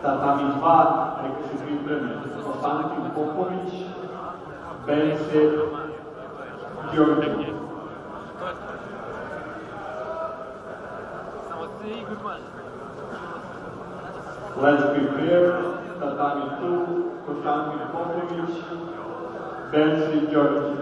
Tatami 2, neka se pripreme Konstantin Popović, Bence Đorđević. Let's prepare Tatami 2, Konstantin Popović, Bence Đorđević.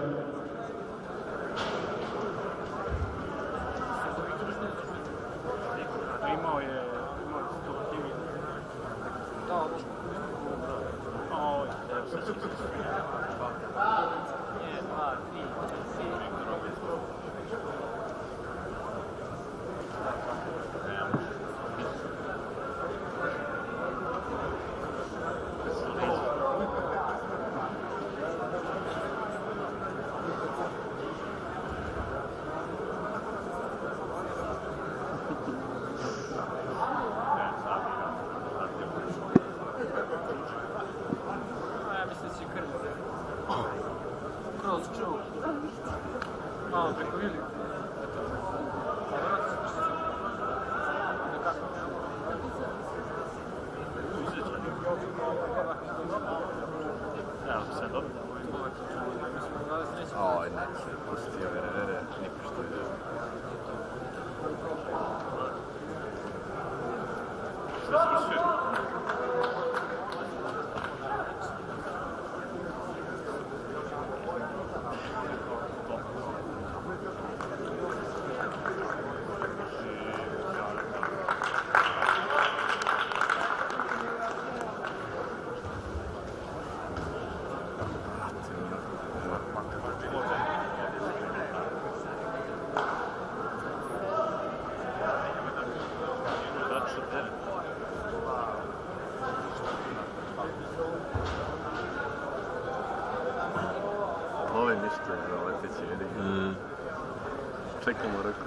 Čekamo ruku.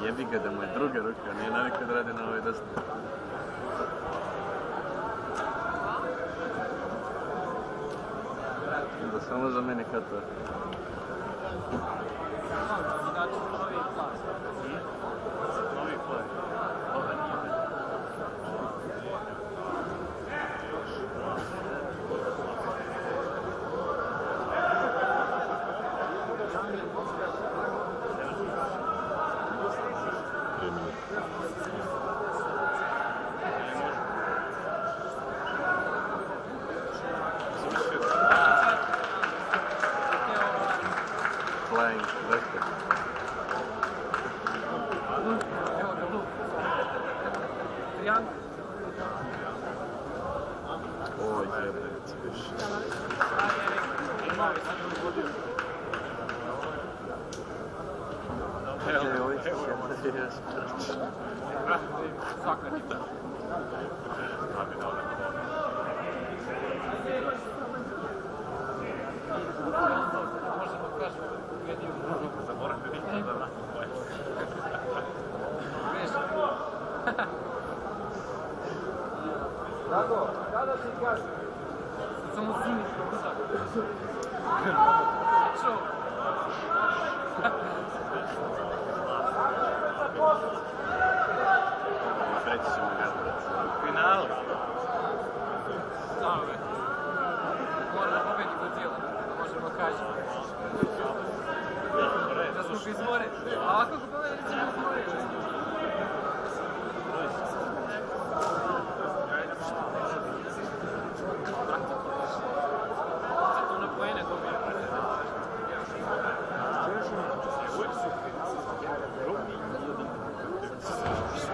Jebi ga da mu je druga ruka, nije navikao da radi na ovoj desni. Da samo za mene kata. Novi play. Ove nije. Flying vector. Oj, jebenici više. Oj, Svaka kita. Možemo kažemo jedinu drugu. Zaboravite nikada da nas poje. Tako, kada ti kažeš? Samo siniš kako Čo? preći ćemo ga. Final. Samo me. Mora da pobedi Godzilla, da možemo kažemo. Da smo ga izmore. A ako ga pobedi, ćemo izmore. Zato na pojene dobije.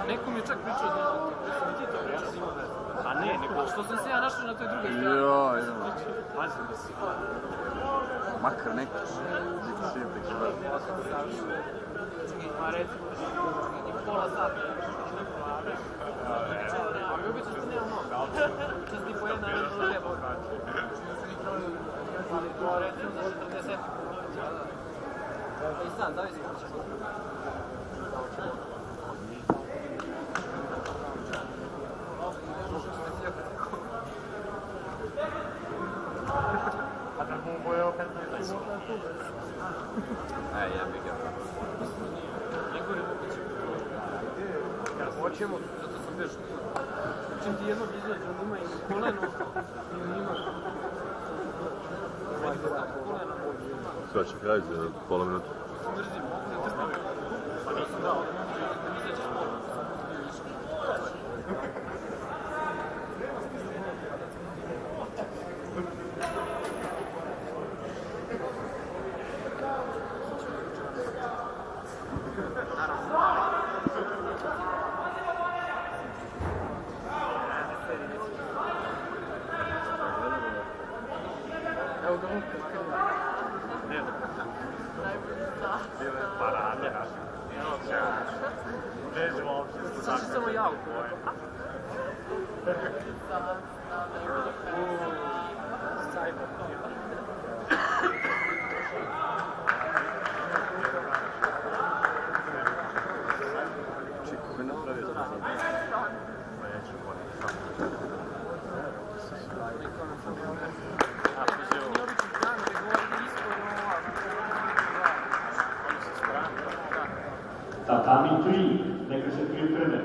Neko mi je čak pričao da mi ti to pričao. A ne, neko što sam se ja našao na toj drugoj strani. Joj, Pazi da si. Max makar neki. Biti svi pekivali. Ma recimo, i pola sata. Ali obično što nema mnogo. Čas ti po jedna, ne do dvije boga. Ali to recimo za 40. I sad, zavisi kako ćemo. A da mu bojao kad je tu Ja bih ga. Igor je moguće. Kad hoćemo, zato sam beš. Čim ti jednog izađe, on ima i koleno, i ima. Koleno. Sve će kraj za pola minuta. Mrzim, mogu da trpim. Pa nisam dao, da mi izađeš pola. Evo ga Luka, krva. Ne znam. Bile parade naše. Vežemo uopće. Sad će samo ja Sajba. Čiko, koji napravio to? Ma neću boliti. A, to je ovo. Tatami 3, neka se pripreme